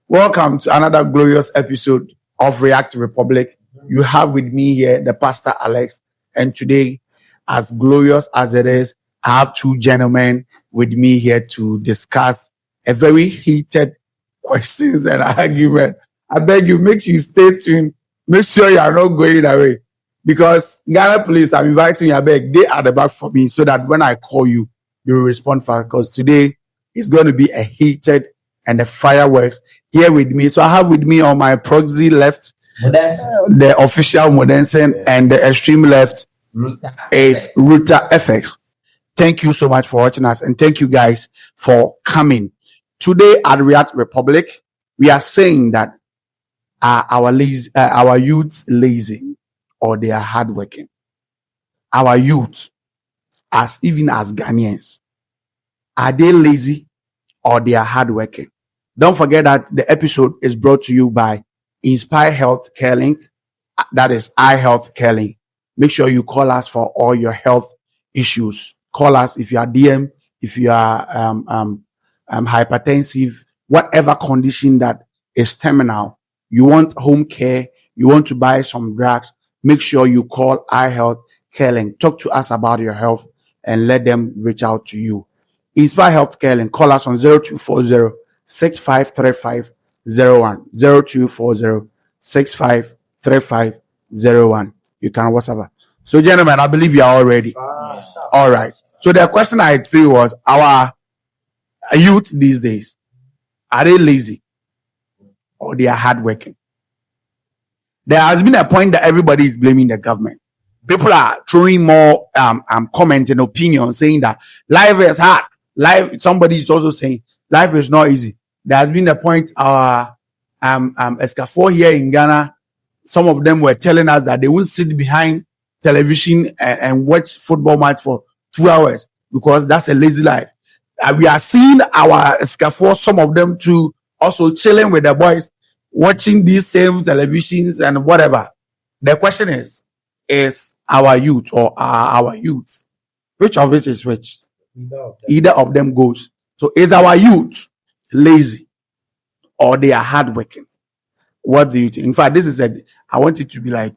Welcome to another glorious episode of React Republic. You have with me here the Pastor Alex, and today, as glorious as it is, I have two gentlemen with me here to discuss a very heated questions and argument. I beg you, make sure you stay tuned. Make sure you are not going away because Ghana police, I'm inviting you. I beg, they are the back for me so that when I call you, you will respond fast. Because today is going to be a heated and the fireworks here with me. So I have with me on my proxy left the official Modensen, and the extreme left is Ruta FX. Thank you so much for watching us, and thank you guys for coming. Today at React Republic, we are saying that our youth lazy or they are hardworking. Our youth, even as Ghanaians, are they lazy or they are hardworking? Don't forget that the episode is brought to you by Inspire Health Care Link. That is iHealth Care Link. Make sure you call us for all your health issues. Call us if you are DM, if you are hypertensive, whatever condition that is terminal. You want home care, you want to buy some drugs, make sure you call iHealth Care Link. Talk to us about your health and let them reach out to you. Inspire Health Care Link. Call us on 0240 653501. 0240 653501. You can WhatsApp. So, gentlemen, I believe you are all ready. All right. So the question I threw was, our youth these days, are they lazy or they are hardworking? There has been a point that everybody is blaming the government. People are throwing more comments and opinions saying that life is hard. Somebody is also saying life is not easy. There has been a point our Escafo here in Ghana, some of them were telling us that they will sit behind television and watch football match for 2 hours because that's a lazy life. We are seeing our Escafo, some of them too, also chilling with the boys, watching these same televisions and whatever. The question is our youth or our youth, which of it is which? Either of them goes. So is our youth lazy or they are hardworking? What do you think? In fact, I want it to be like,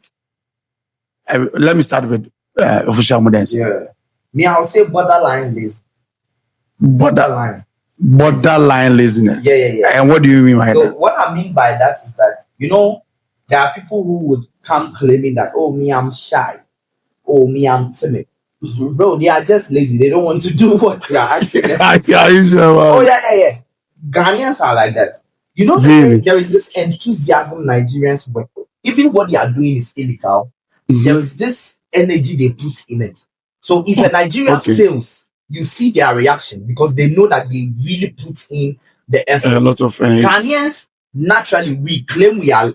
let me start with official Modensi. Yeah. Me, I'll say borderline lazy. Borderline laziness. Yeah. And what do you mean by that? So what I mean by that is that, there are people who would come claiming that, oh, me, I'm shy. Oh, me, I'm timid. Mm-hmm. Bro, they are just lazy. They don't want to do what they are asking them. Oh, yeah. Ghanaians are like that. Really? There is this enthusiasm Nigerians, but even what they are doing is illegal. Mm-hmm. There is this energy they put in it. So if a Nigerian fails, you see their reaction because they know that they really put in the effort. A lot of energy. Ghanaians, naturally, we claim we are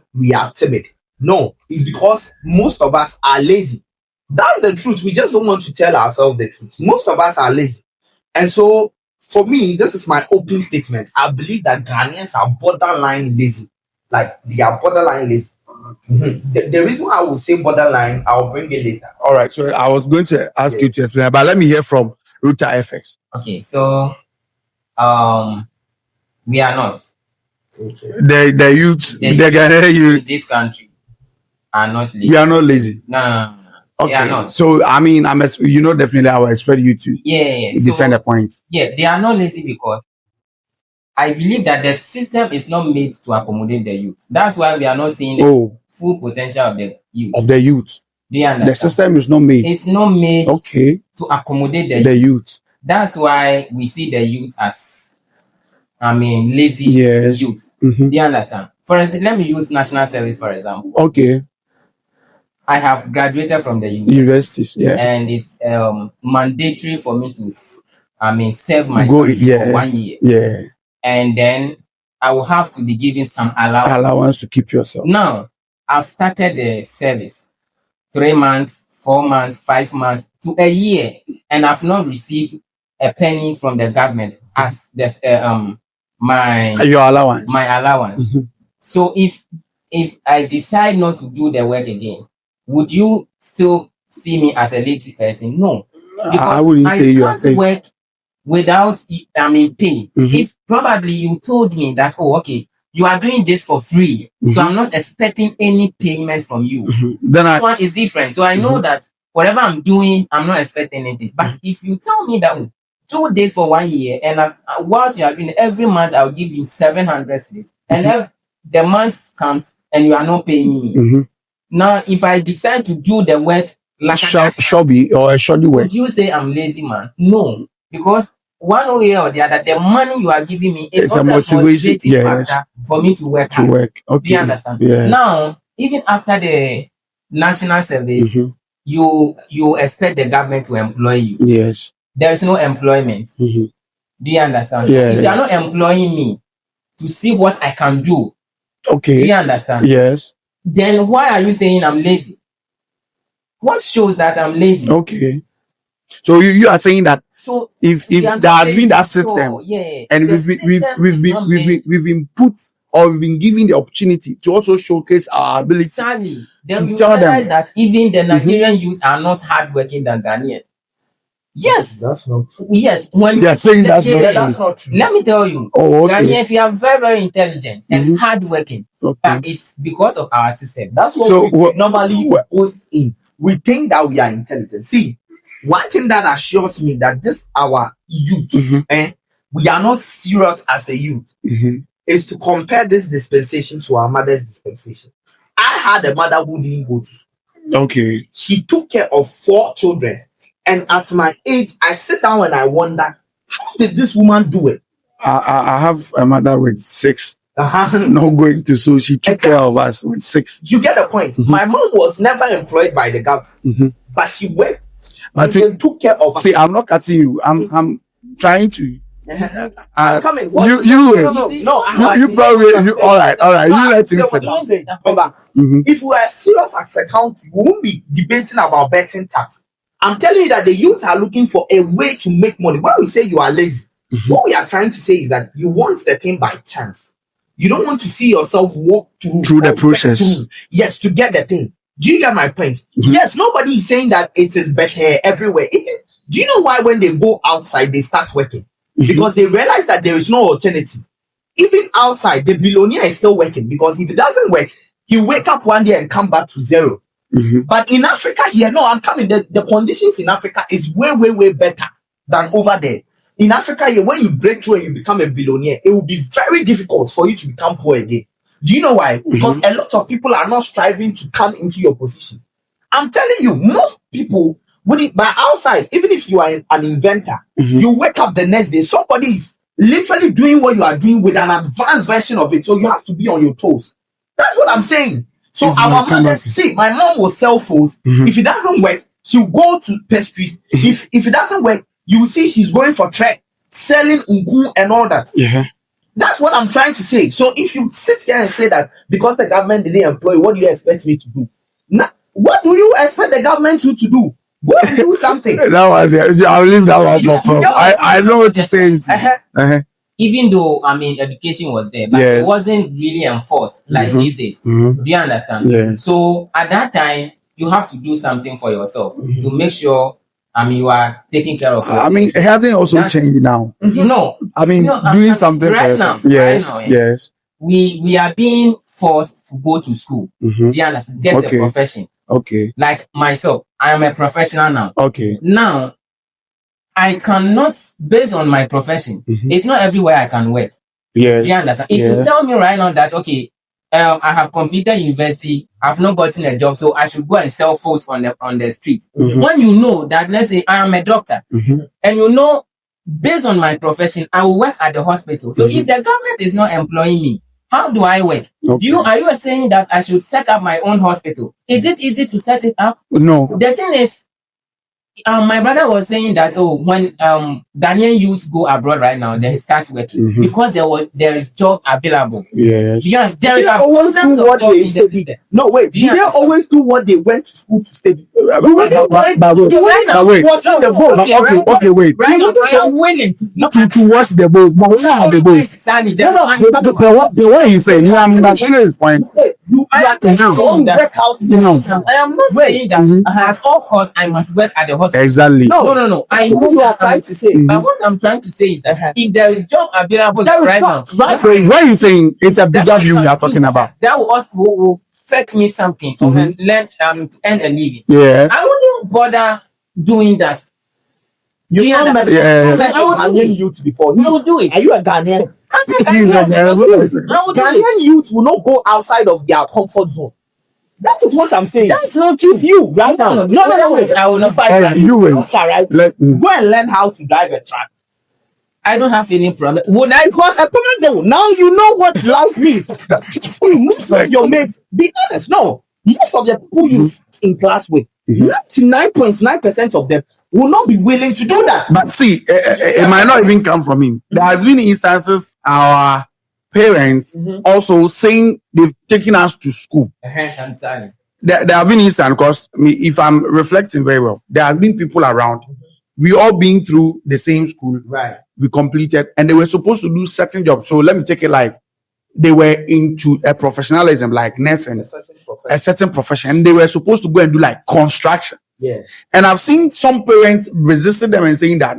timid. No, it's because most of us are lazy. That's the truth. We just don't want to tell ourselves the truth. Most of us are lazy. And so, for me, this is my open statement. I believe that Ghanaians are borderline lazy. Like, they are borderline lazy. Mm-hmm. The reason why I will say borderline, I'll bring it later. All right. So, I was going to ask you to explain, but let me hear from Ruta FX. Okay. So, we are not. Okay. The youth, the Ghanaian youth in this country are not lazy. We are not lazy. No. Okay. They are not. So, I mean, definitely I will expect you to defend the point. Yeah, they are not lazy because I believe that the system is not made to accommodate the youth. That's why we are not seeing the full potential of the youth. Of the youth. Do you understand? The system is not made. It's not made to accommodate the youth. That's why we see the youth as, lazy youth. Mm-hmm. Do you understand? For instance, let me use national service, for example. Okay. I have graduated from the universities, and it's mandatory for me to, serve my country for 1 year. Yeah. And then I will have to be given some allowance to keep yourself. Now, I've started the service 3 months, 4 months, 5 months to a year, and I've not received a penny from the government as this my allowance. Mm-hmm. So if I decide not to do the work again, would you still see me as a lazy person? No. Because I wouldn't say you are can't work without pay. Mm-hmm. If probably you told me that, you are doing this for free, so I'm not expecting any payment from you. Then This one is different. So I know that whatever I'm doing, I'm not expecting anything. But if you tell me that 2 days for 1 year, and whilst you are doing it, every month I'll give you 700 cedis, and if the month comes and you are not paying me, now if I decide to do the work like shoddy or a shoddy work, would you say I'm lazy, man? No, because one way or the other, the money you are giving me is it's a also motivation, motivating factor for me to work hard. Do you understand? Yeah. Now, even after the national service, you expect the government to employ you. Yes. There is no employment. Do you understand? So Yeah, if you are not employing me to see what I can do, do you understand? Yes. Then why are you saying I'm lazy? What shows that I'm lazy? Okay. So you are saying that so if we are there not has been that lazy, system, and the system is not meant- we've been put or we've been given the opportunity to also showcase our ability. Exactly. Then to you tell realize them. that even the Nigerian youth are not hardworking than Ghanaian. Yes. That's not true. Yes. When They are saying that's yeah, not That's true. not true. let me tell you, Oh, okay. Ghanaians, we are very, very intelligent and hardworking. Okay. But it's because of our system. That's what So, we normally boast in. We think that we are intelligent. See, one thing that assures me that this our youth, we are not serious as a youth, is to compare this dispensation to our mother's dispensation. I had a mother who didn't go to school. Okay. She took care of 4 children. And at my age, I sit down and I wonder, how did this woman do it? I have a mother with 6. Uh-huh. Not going to, so she took care of us with 6. You get the point. My mom was never employed by the government, but she worked. She took care of us. See, I'm not cutting you. I'm trying to. I'm coming. You probably all right. You let him finish. Remember, if we are serious as a country, we won't be debating about betting tax. I'm telling you that the youth are looking for a way to make money. When we say you are lazy, what we are trying to say is that you want the thing by chance. You don't want to see yourself walk through the process. Yes, to get the thing. Do you get my point? Yes, nobody is saying that it is better everywhere. Even, do you know why when they go outside, they start working? Because they realize that there is no alternative. Even outside, the billionaire is still working, because if it doesn't work, he'll wake up one day and come back to zero. But in Africa here, no, I'm coming. The conditions in Africa is way, way, way better than over there. In Africa here, when you break through and you become a billionaire, it will be very difficult for you to become poor again. Do you know why? Because a lot of people are not striving to come into your position. I'm telling you, most people, by outside, even if you are an inventor, you wake up the next day, somebody is literally doing what you are doing with an advanced version of it. So you have to be on your toes. That's what I'm saying. So our mothers, see, my mom will sell phones. If it doesn't work, she'll go to pastries. If it doesn't work, you see she's going for trek, selling unku and all that. That's what I'm trying to say. So if you sit here and say that because the government didn't employ, what do you expect me to do? Now, what do you expect the government to do? Go and do something. I'll leave that one for problem. I know what you're saying. Even though, education was there, but it wasn't really enforced like these days. Do you understand? Yeah. So at that time, you have to do something for yourself to make sure, you are taking care of yourself. It hasn't also changed now. No. Doing something right for now. Yes, right now, yes. We are being forced to go to school. Do you understand? Get a profession. Okay. Like myself, I am a professional now. Okay. Now, I cannot, based on my profession, it's not everywhere I can work. Yes. Do you understand? If you tell me right now that, okay, I have completed university, I've not gotten a job, so I should go and sell phones on the street. When you know that, let's say I am a doctor, and you know, based on my profession, I will work at the hospital. So if the government is not employing me, how do I work? Okay. Are you saying that I should set up my own hospital? Is it easy to set it up? No. The thing is, my brother was saying that when Ghanaian youths go abroad right now, they start working because there is job available. Yes. There is always do what they study. No, wait. They always do what they went to school to study. Wait. Washing the boat. Okay, wait. Right now, I am willing to wash the boat. But where are the boats? Sunny, The way he's saying, I'm not saying his point. You are taking your own work out. I am not saying that at all costs I must work at the hospital. Exactly. No. I know what you are trying to say. But what I'm trying to say is that if there is job available right now, So what you saying is a bigger view we are talking about. That will fetch me something to learn to earn a living. Yes. I wouldn't bother doing that. You Yeah, met Ghanaian youth before. I will do it. Are you a Ghanaian? Ghanaian Ghanaian youth will not go outside of their comfort zone. That is what I'm saying. That's not true. If you right now, no, I will not. You will. Right. Go and learn how to drive a truck. I don't have any problem. Would I? Because a problem now you know what life means. Most of your mates, be honest, no. Most of the people you sit in class with, 99.9% of them will not be willing to do that. But see, it might not even come from him. There has been instances our parents also saying they've taken us to school. I'm sorry. There have been instances, because if I'm reflecting very well, there have been people around. We all been through the same school. Right. We completed, and they were supposed to do certain jobs. So let me take it like they were into a professionalism, like nursing, a certain profession, and they were supposed to go and do like construction. Yeah. And I've seen some parents resisting them and saying that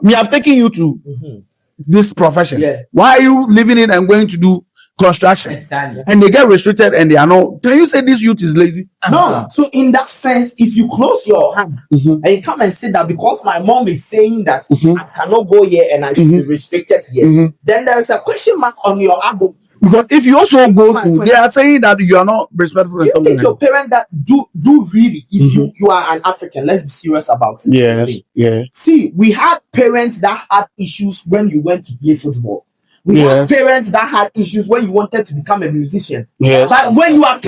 we have taken you to this profession. Yeah. Why are you leaving it and going to do construction? Exactly. And they get restricted and they are not. Can you say this youth is lazy? No. So in that sense, if you close your hand and you come and say that because my mom is saying that I cannot go here and I should be restricted here, then there is a question mark on your adult. Because if you also go to, they are saying that you are not respectful. Do you think your parents that do really, if you are an African, let's be serious about it. Yes. Yeah. See, we had parents that had issues when you went to play football. We had parents that had issues when you wanted to become a musician. Yes. But when you are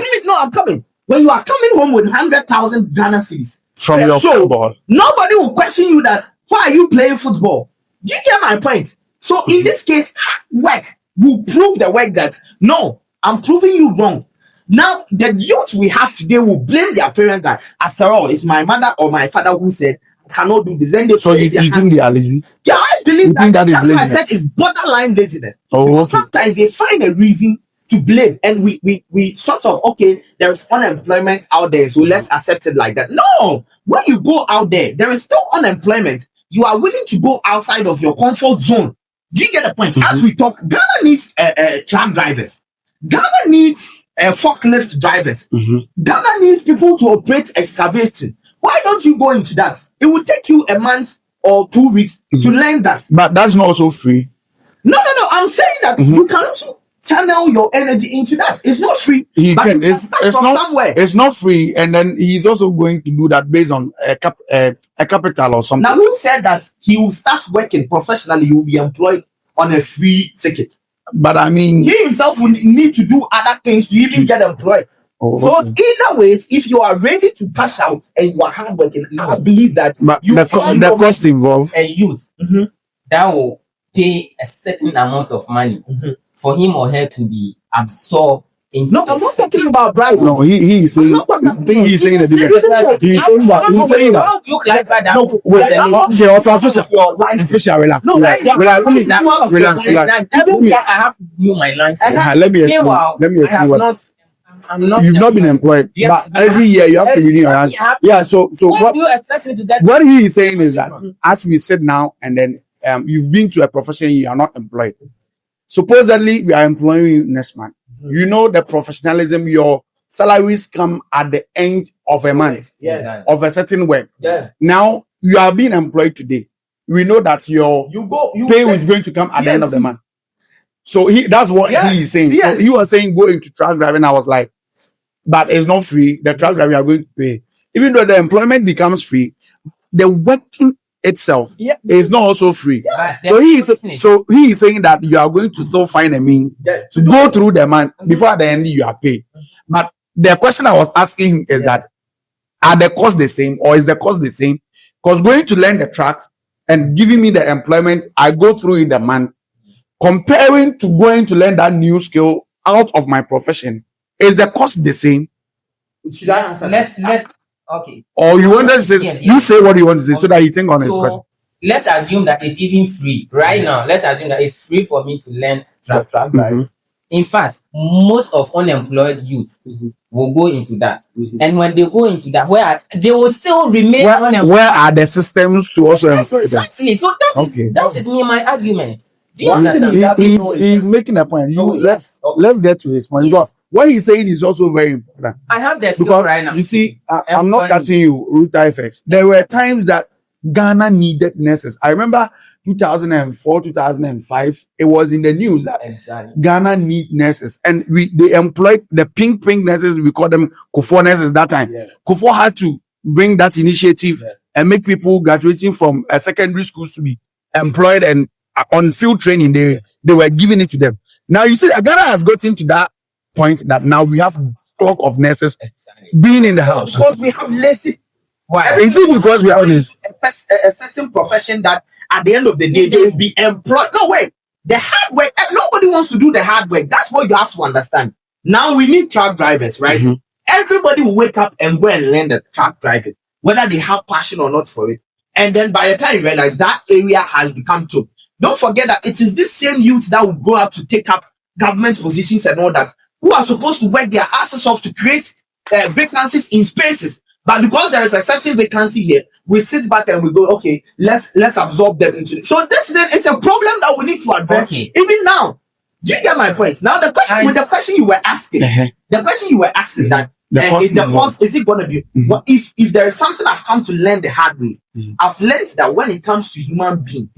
coming, when you are coming home with 100,000 Ghana cedis From your football, nobody will question you that why are you playing football? Do you get my point? So in this case, hard work will prove the work that no, I'm proving you wrong. Now the youth we have today will blame their parents that after all, it's my mother or my father who said I cannot do this. Then they so you think they are lazy? Yeah, I believe that is that's laziness. what I said is borderline laziness. Oh, okay. Sometimes they find a reason to blame, and we sort of there is unemployment out there, so let's accept it like that. No, when you go out there is still unemployment. You are willing to go outside of your comfort zone. Do you get the point? As we talk, Ghana needs truck drivers. Ghana needs forklift drivers. Ghana needs people to operate excavating. Why don't you go into that? It will take you a month or 2 weeks to learn that. But that's not also free. No. I'm saying that you can also channel your energy into that. It's not free. It's not free, and then he's also going to do that based on a capital or something. Now, who said that he will start working professionally? He will be employed on a free ticket. But I mean, he himself will need to do other things to even get employed. So either ways, if you are ready to cash out and you are hardworking, I believe that the cost involved a youth that will pay a certain amount of money for him or her to be absorbed into. No, I'm not talking about bribe. No, he's saying. I think he's saying the difference. He's saying that. How do you clarify that? No, okay, also official, relax. No, relax. I have to do my license. Let me explain. I'm not. You've not been employed, but every year you have to renew your license. Yeah. So what do you expect me to get? What he is saying is that as we sit now and then you've been to a profession, you are not employed. Supposedly we are employing you next month. You know the professionalism. Your salaries come at the end of a month of a certain work. Yeah. Now you are being employed today. We know that your pay is going to come at the end of the month. So that's what he is saying. So he was saying go into truck driving. I was like, but it's not free. The truck driver are going to pay. Even though the employment becomes free, the working itself is not also free. Yeah. So he is saying that you are going to still find a means to go through the month before at the end you are paid. But the question I was asking him is that are the costs the same or is the cost the same? Because going to learn the truck and giving me the employment, I go through in the month. Comparing to going to learn that new skill out of my profession, is the cost the same? Should I answer? Let's okay. Or you want to say you say what you want to say so that you think on his question. Let's assume that it's even free right now. Let's assume that it's free for me to learn truck driving. In fact, most of unemployed youth will go into that. And when they go into that, they will still remain unemployed. Where are the systems to also employ them? Exactly. So that is me, my argument. Do you Well, understand? he's making a point. Let's get to his point. Because what he's saying is also very important. I have the skill right now. You see, I'm not cutting you, Root FX. There were times that Ghana needed nurses. I remember 2004, 2005, it was in the news that Ghana need nurses. And they employed the pink nurses, we call them Kufuor nurses that time. Yeah. Kufuor had to bring that initiative and make people graduating from secondary schools to be employed, and on field training, they were giving it to them. Now you see, Ghana has gotten to that point that now we have clock of nurses being in the house. Because we have lazy. Why? Is it because we have a certain profession that at the end of the day they will be employed? No way. The hard work, nobody wants to do the hard work. That's what you have to understand. Now we need truck drivers, right? Everybody will wake up and go and learn the truck driving, whether they have passion or not for it. And then by the time you realize that area has become choked, don't forget that it is this same youth that will go up to take up government positions and all that, who are supposed to work their asses off to create vacancies in spaces. But because there is a certain vacancy here, we sit back and we go, okay, let's absorb them into it. So this is it's a problem that we need to address even now. Do you get my point? Now the question you were asking, that is it going to be? Well, if there is something I've come to learn the hard way, I've learned that when it comes to human beings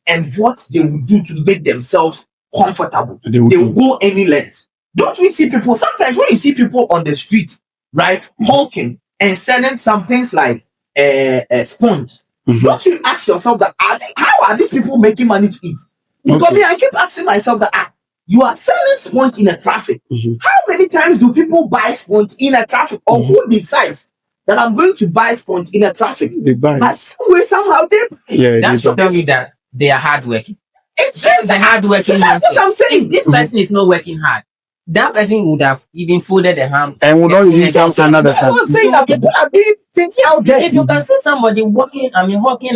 and what they will do to make themselves comfortable, they will go any length. Don't we see people sometimes when you see people on the street, right, hawking and selling some things like a sponge? Don't you ask yourself that how are these people making money to eat? Because I keep asking myself that you are selling sponge in a traffic. How many times do people buy sponge in a traffic? Or who decides that I'm going to buy sponge in a traffic? They buy. But some way, somehow that's to tell you that they are hardworking. It's the hardworking. That's what I'm saying. If this person is not working hard, that person would have even folded the hand and would not use some another. That's what I'm saying. That people are doing things out there. If you can see somebody walking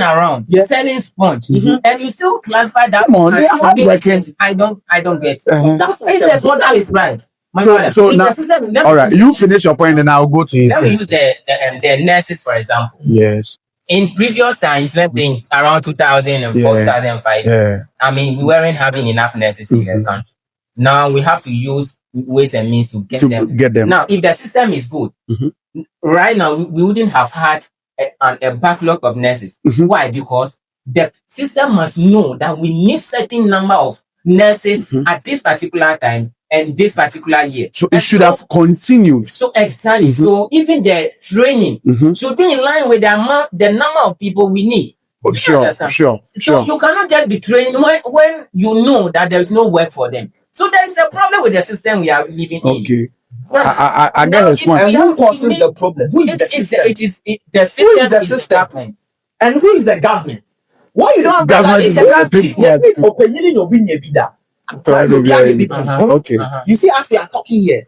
around selling sponge, and you still classify that they are hardworking. I don't get it. That's if the model is right. So now, all right, you finish your point, and I'll go to his. Let me use the nurses for example. Yes. In previous times, let's think around 2004, 2005. I mean, we weren't having enough nurses in the country. Now we have to use ways and means to get them. Now, if the system is good, right now we wouldn't have had a backlog of nurses. Why? Because the system must know that we need certain number of nurses at this particular time and this particular year. So it should have continued. So exactly. So even the training should be in line with the number of people we need. Sure. So you cannot just be training when you know that there is no work for them. So there is a problem with the system we are living in. Okay. I get his point. And who causes the problem? Who is the system? The system is the government. And who is the government? Why you don't have government? Is okay. You see, as we are talking here,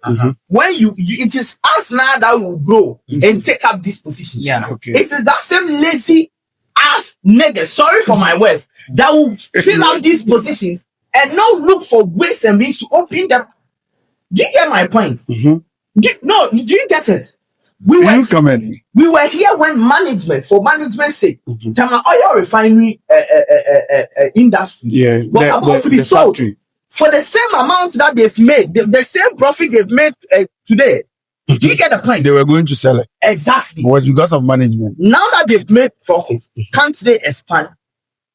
when it is us now that will grow and take up these positions. Okay. It is that same lazy ass nigga, sorry for my words, that will fill out these positions and not look for ways and means to open them. Do you get my point? Do you get it? We were here when management, for management's sake, Tama Oil Refinery industry was about to be sold for the same amount that they've made, the same profit they've made today. Do you get the point? They were going to sell it. Exactly. It was because of management. Now that they've made profits, can't they expand?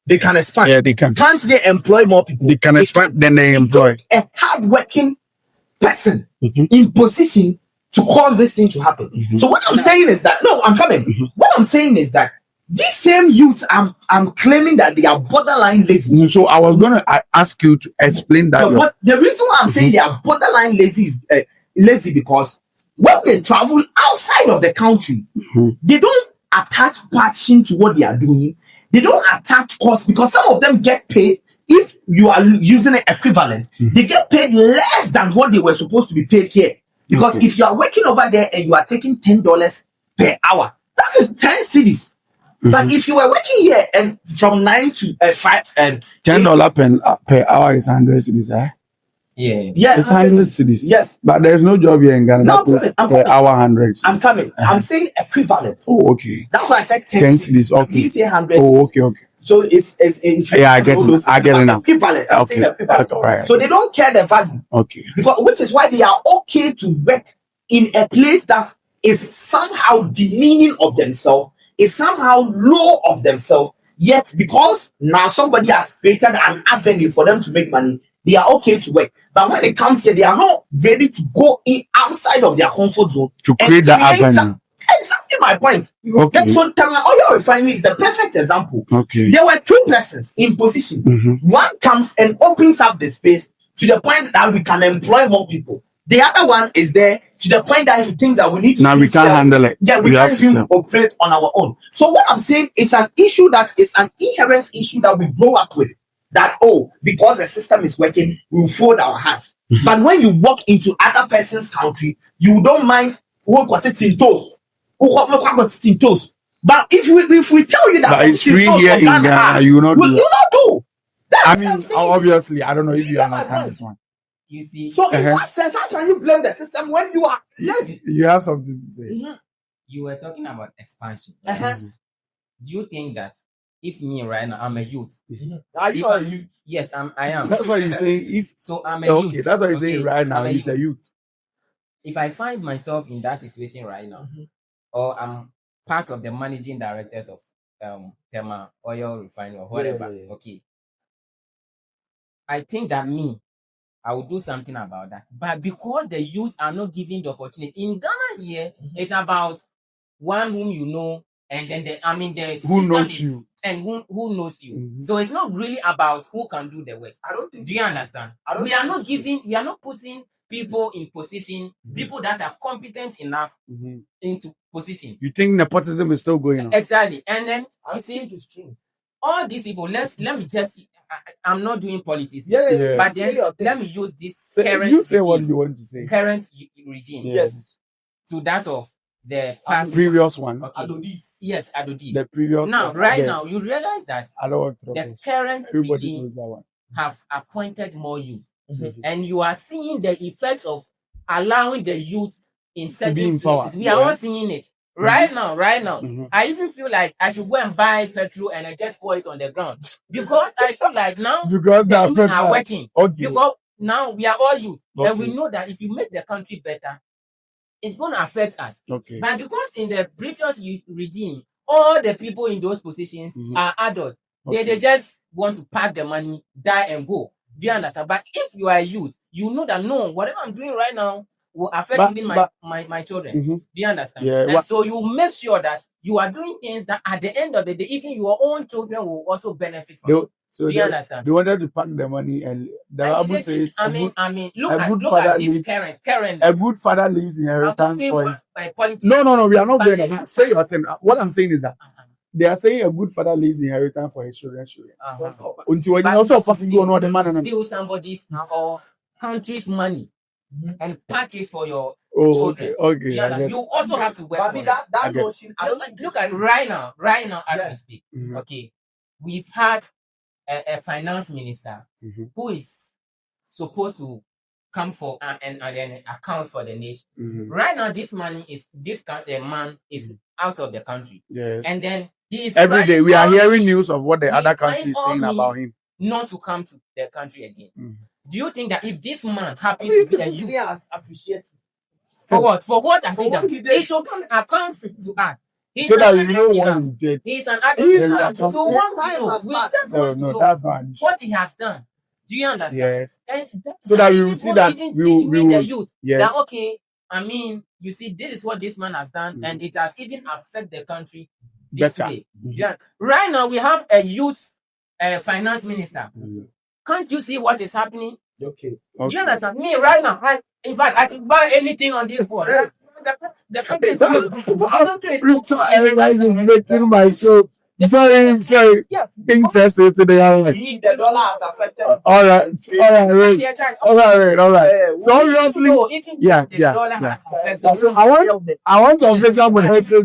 They can expand. Yeah, they can. Can't they employ more people? They can expand, then they employ. A hardworking person in position to cause this thing to happen. So what I'm saying is that, no, I'm coming. What I'm saying is that these same youths, I'm claiming that they are borderline lazy. So I was going to ask you to explain that. But the reason why I'm saying they are borderline lazy is lazy because when they travel outside of the country, they don't attach passion to what they are doing. They don't attach cost because some of them get paid. If you are using an equivalent, they get paid less than what they were supposed to be paid here. Because if you are working over there and you are taking $10 per hour, that is 10 cities. But if you were working here and from 9 to 5 and $10 per hour is 100 cities, Yeah. Yeah, It's 100 cities. Yes. But there's no job here in Ghana. No, that is, I'm coming. our 100. I'm coming. I'm saying equivalent. Oh, okay. That's why I said 10 cities. Okay. You say 100. Oh, okay. So it's in Yeah, I get it. I get it now. Equivalent. I'm saying equivalent. All right. So they don't care the value. Okay. Because which is why they are okay to work in a place that is somehow demeaning of themselves, is somehow low of themselves. Yet because now somebody has created an avenue for them to make money, they are okay to work. But when it comes here, they are not ready to go in outside of their comfort zone to create that avenue. Exactly my point. Okay. So Tama Oil Refinery is the perfect example. Okay. There were two persons in position. Mm-hmm. One comes and opens up the space to the point that we can employ more people. The other one is there to the point that he thinks that we need to. Now we can't handle it. Yeah, we can't even operate on our own. So what I'm saying is an issue that is an inherent issue that we grow up with. That, oh, because the system is working, we'll fold our hands. Mm-hmm. But when you walk into other person's country, you don't mind who got it in toes. But if we tell you that but it's free here in Ghana, you will not do. I mean, obviously, I don't know if you understand this one. You see, so in what sense, how can you blame the system when you are? Yes, you have something to say. Mm-hmm. You were talking about expansion. Mm-hmm. Do you think that if me right now, I'm a youth? Mm-hmm. Are you a youth? Yes, I am. That's what you're saying. If so, I'm a youth. Okay, that's what you're saying right now. He's a youth. If I find myself in that situation right now, mm-hmm. or I'm part of the managing directors of Tema Oil Refinery or whatever, okay, I think that I will do something about that. But because the youth are not given the opportunity in Ghana here, mm-hmm. it's about one whom you know, and then the who knows you and who knows you. Mm-hmm. So it's not really about who can do the work. I don't think. Do you understand? We are not putting people in position, mm-hmm. people that are competent enough mm-hmm. into position. You think nepotism is still going on? Exactly, and then I think it's true. All these people, let me just. I'm not doing politics. Yeah. But then let me use this current. You say regime, what you want to say. Current regime. Yes. To that of the past previous one. Okay. Adodis. Yes, Adodis. The previous now, one. Right now, you realize that I don't want the current Everybody regime knows that one. have appointed more youth, mm-hmm. and you are seeing the effect of allowing the youth in certain places. Power. We are all seeing it. Right now, mm-hmm. I even feel like I should go and buy petrol and I just pour it on the ground because I feel like now because the youth are working. Okay. Because now we are all youth, and we know that if you make the country better, it's going to affect us. Okay. But because in the previous regime, all the people in those positions mm-hmm. are adults. Okay. They just want to pack the money, die and go. Do you understand? But if you are a youth, you know that no, whatever I'm doing right now will affect even my children. Mm-hmm. Do you understand? Yeah, and so you make sure that you are doing things that at the end of the day, even your own children will also benefit from it. So do you understand? They wanted to pack the money, and the Bible says, look at this current. A good father leaves inheritance for his. No, we are not going to that. Say your thing. What I'm saying is that they are saying a good father leaves inheritance for his children. Until when you also steal somebody's or country's money. Mm-hmm. And pack it for your children. Okay. You also have to work. But that notion. Look at right now as we speak. Mm-hmm. Okay, we've had a finance minister mm-hmm. who is supposed to come for and account for the nation. Mm-hmm. Right now, this man is out of the country. Yes. And then he is every day we are hearing news of what the other country is saying about him. Not to come to the country again. Mm-hmm. Do you think that if this man happens to be a youth, appreciate for what? For what has he done? He should come account to us. So that we know what he did. He's an adult. So one time we just no, that's not what he has done. Do you understand? Yes. And so that we will see that we will the youth. Yes. That okay. I mean, you see, this is what this man has done, mm-hmm. and it has even affected the country this way. Mm-hmm. Yeah. Right now, we have a youth finance minister. Mm-hmm. Can't you see what is happening? Okay. Do you understand? Me right now, in fact, I can buy anything on this board. The country is everybody's making my show very interested today. The dollar has affected. All right. So obviously, So I want to official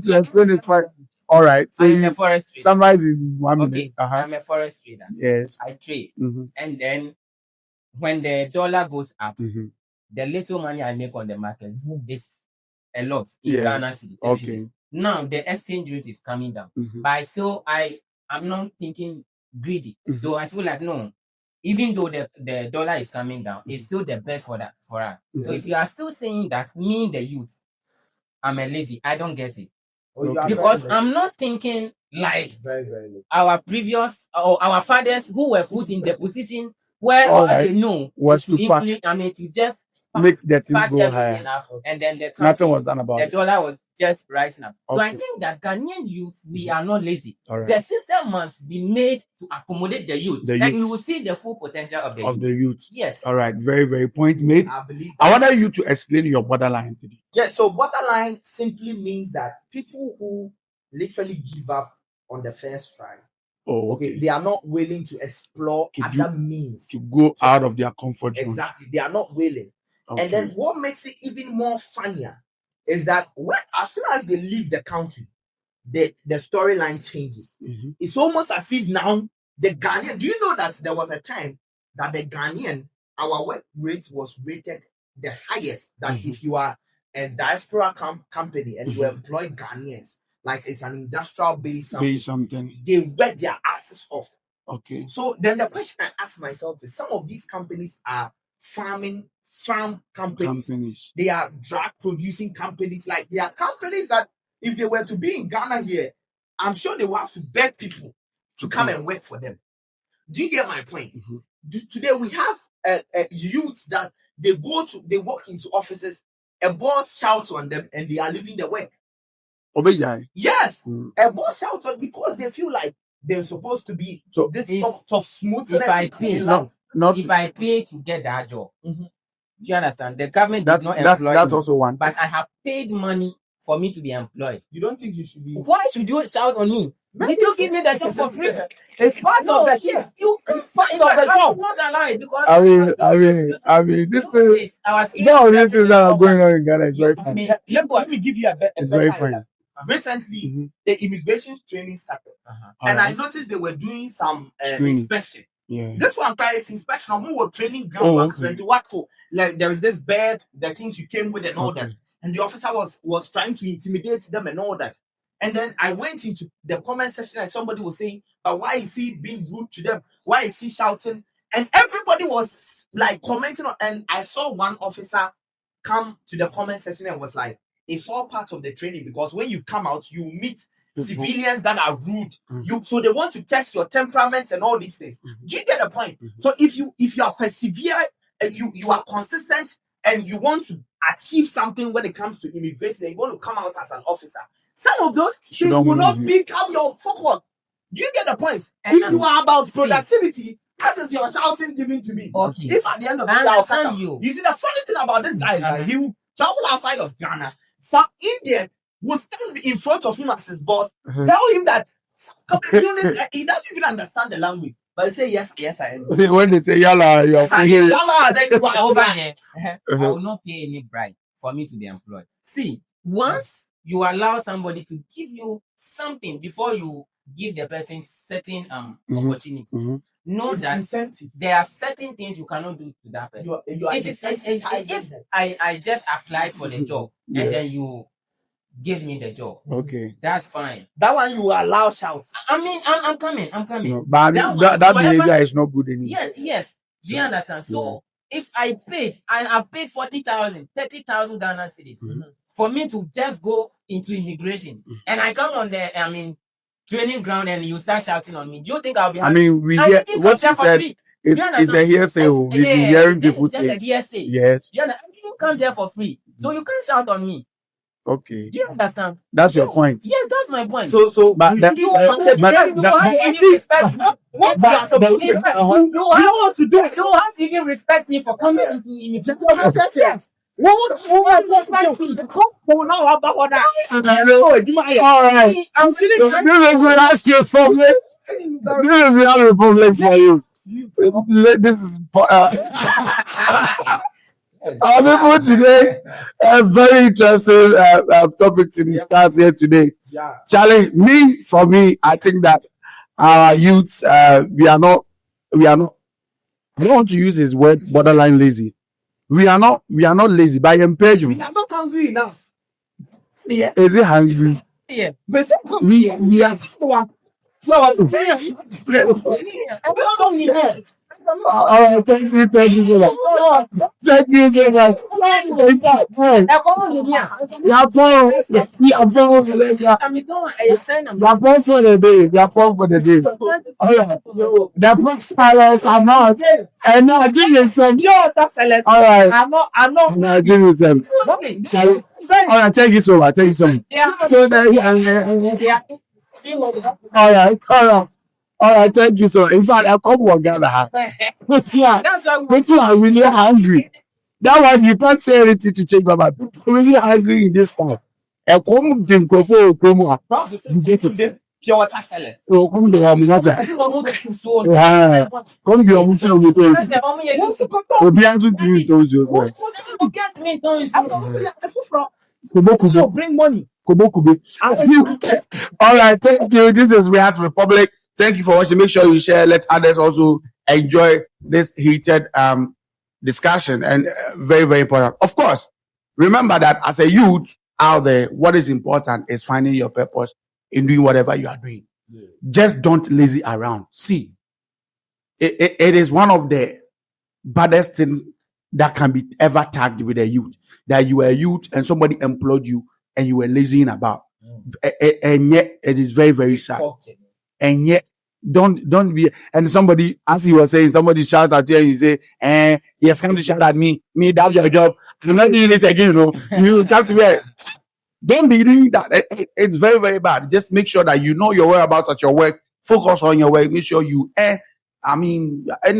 to explain this part. All right. So I'm a forest trader. Summarize in 1 minute. Okay. I'm a forest trader. Yes. I trade, mm-hmm. and then when the dollar goes up, the little money I make on the market is a lot in Ghana City. Okay. Now the exchange rate is coming down, but I'm not thinking greedy. So I feel like no, even though the dollar is coming down, it's still the best for us. So if you are still saying that me the youth, I'm a lazy, I don't get it. Because I'm not thinking like our previous or our fathers who were put in the position where all they know was to to just make the thing go higher, and then the nothing was done about the it. dollar was just rising up. So I Okay. think that Ghanaian youth, we are not lazy. All right. The system must be made to accommodate the youth, and we will see the full potential of the youth. Yes. All right. Very, very point made. I wanted you to explain your borderline today. Yeah, so borderline simply means that people who literally give up on the first try. Oh, okay. They are not willing to explore other means to go out of their comfort zone. Exactly. They are not willing. Okay. And then what makes it even more funnier is that as soon as they leave the country, the storyline changes. It's almost as if now the Ghanaian, do you know that there was a time that the Ghanaian, our work rate was rated the highest, that if you are a diaspora company and you employ Ghanaians, like it's an industrial base something, they work their asses off. Okay. So then the question I ask myself is, some of these companies are farm companies. They are drug producing companies. Like, they are companies that if they were to be in Ghana here, I'm sure they will have to beg people to come and work for them. Do you get my point? Today we have youths that they walk into offices, a boss shouts on them and they are leaving the work. Yes, a boss shouts on because they feel like they're supposed to be this soft smoothness. If I pay, if I pay to get that job, do you understand? The government did not employ that's me, also one. but I have paid money for me to be employed. You don't think you should be? Why should you shout on me? Did you give me the job for free? It's part of the thing. It's part of the job. Not allow it because I mean, this thing. Some of these things that are going on in Ghana is very funny. Let me give you a better. It's very funny. Recently, the immigration training started, and I noticed they were doing some inspection. Yeah. This one is inspection. We were training ground like there is this bed, the things you came with and all that, and the officer was trying to intimidate them and all that. And then I went into the comment section and somebody was saying, "But why is he being rude to them? Why is he shouting?" And everybody was like commenting on. And I saw one officer come to the comment section and was like, "It's all part of the training, because when you come out, you meet civilians that are rude. So they want to test your temperament and all these things." Do you get the point? So if you are persevere and you are consistent and you want to achieve something when it comes to immigration, and you want to come out as an officer, some of those things will not become your focus. Do you get the point? If you are about productivity, that is your shouting given to me. Okay. If at the end of the day, I'll catch up. You see, the funny thing about this guy is that he will travel outside of Ghana. Some Indian will stand in front of him as his boss, tell him that he doesn't even understand the language. But he say, yes, I am. When they say yalla, you are free. Yalla, then you are over here. I will not pay any bribe for me to be employed. See, once you allow somebody to give you something before you give the person certain opportunity, know that incentive. There are certain things you cannot do to that person. You are if I just applied for the job and then you give me the job, okay, that's fine. That one you allow shouts. I mean, I'm coming. No, but I mean, that behavior is not good anymore. Yes. Do you understand? So if I have paid 40,000, 30,000 Ghana cedis for me to just go into immigration, and I come on the training ground and you start shouting on me. Do you think I'll be happy? I mean, we hear what you said is a hearsay. We've been hearing people say. Just a hearsay. Yes. I didn't come there for free, so you can't shout on me. Okay. Do you understand? That's your point. Yes, that's my point. So, but you don't want to do. You have to even respect me for coming into immigration. Yes. What respect me? All right. I'm feeling this is when I ask you something. This is the Republic for you. This is our people today. A very interesting topic to discuss here today. Yeah. Charlie, for me, I think that our youth, we are not I don't want to use his word borderline lazy. We are not lazy, but I encourage We you. are not hungry enough. Yeah. Is it hungry? Yeah. But We are all right, thank you so much. Thank you so much. In fact, hey, you are poor. You are poor for the day. You are poor for the day. You are poor for the day. All right. The prosperous are not. And now, Jesus said, all right. I'm not. Now, Jesus said, all right, thank you so much. Thank you so much. So, all right, thank you so much. In fact, I come work Ghana. People are really hungry. That one you can't say anything to change, but people are really hungry in this town. A common thing, you get it. Pure water sellers. Oh, come to Hamasa. Come to Hamasa with us. Obi answer to you, those you. Bring money. All right, thank you. This is React Republic. Thank you for watching. Make sure you share. Let others also enjoy this heated discussion, and very, very important. Of course, remember that as a youth out there, what is important is finding your purpose in doing whatever you are doing. Yeah. Just don't lazy around. See, it is one of the baddest things that can be ever tagged with a youth. That you were a youth and somebody employed you and you were lazying about. And yet it is very, very sad. And yet don't be, and somebody, as he was saying, somebody shout at you and you say, he has come to shout at me, that's your job. I'm not doing it again, You have to be. Don't be doing that. It's very, very bad. Just make sure that you know your whereabouts at your work. Focus on your work. Make sure you earn a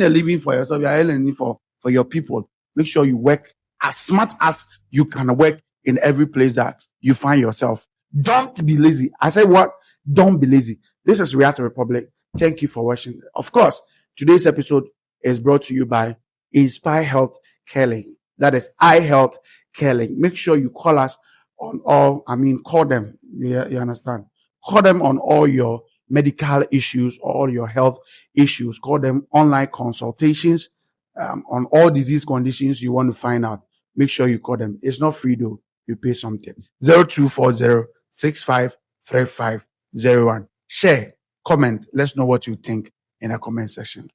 living for yourself. You're earning for your people. Make sure you work as smart as you can work in every place that you find yourself. Don't be lazy. I say what? Don't be lazy. This is React Republic. Thank you for watching. Of course, today's episode is brought to you by Inspire Health Care Link. That is iHealth Care Link. Make sure you call us on all, call them. Yeah, you understand? Call them on all your medical issues, all your health issues. Call them online consultations on all disease conditions you want to find out. Make sure you call them. It's not free though. You pay something. 0240-653501. Share, comment. Let's know what you think in the comment section.